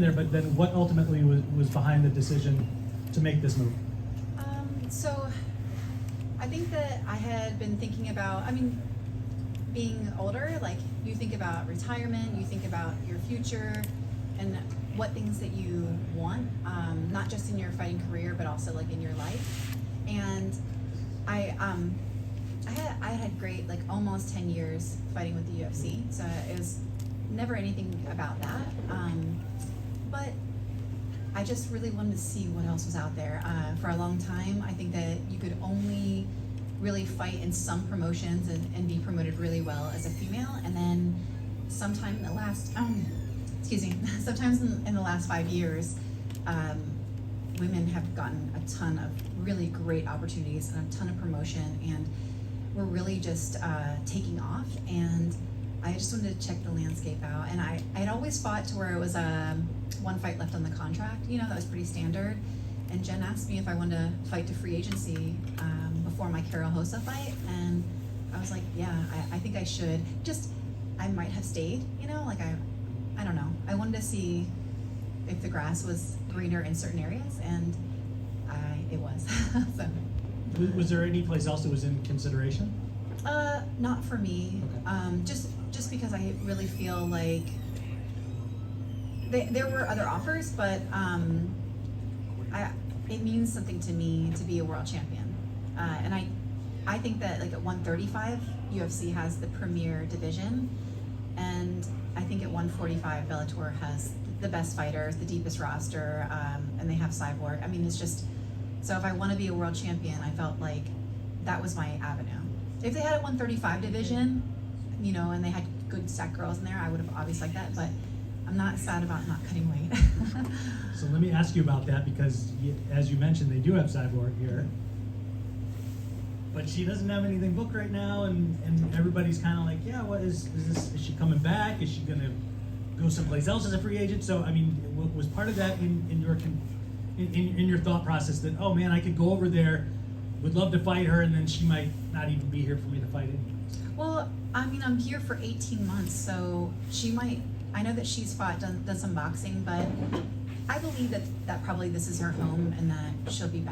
there, but then what ultimately was behind the decision to make this move? So I think that I had been thinking about, being older, like you think about retirement, you think about your future and what things that you want, not just in your fighting career, but also like in your life. And I had great, like almost 10 years fighting with the UFC. So it was never anything about that. But I just really wanted to see what else was out there. For a long time, I think that you could only really fight in some promotions and be promoted really well as a female. And then sometime in the last, sometimes in the last 5 years, women have gotten a ton of really great opportunities and a ton of promotion, and we're really just taking off. And I just wanted to check the landscape out. And I'd always fought to where it was one fight left on the contract. That was pretty standard. And Jen asked me if I wanted to fight to free agency before my Carol Hosa fight. And I was like, yeah, I think I should. I might have stayed, I don't know. I wanted to see if the grass was greener in certain areas, and it was. So. Was there any place else that was in consideration? Not for me. Okay. Just because I really feel like there were other offers, but it means something to me to be a world champion. And I think that like at 135, UFC has the premier division, and I think at 145, Bellator has the best fighters, the deepest roster, and they have Cyborg. It's just, so if I want to be a world champion, I felt like that was my avenue. If they had a 135 division, and they had good stacked girls in there, I would have obviously liked that, but I'm not sad about not cutting weight. So let me ask you about that, because as you mentioned, they do have Cyborg here, but she doesn't have anything booked right now, and everybody's kind of like, yeah, what is this? Is she coming back? Is she going to go someplace else as a free agent? So was part of that in your thought process that, oh man, I could go over there, would love to fight her, and then she might not even be here for me to fight anyways? Well, I'm here for 18 months, so she might. I know that she's done some boxing, but I believe that probably this is her home and that she'll be back.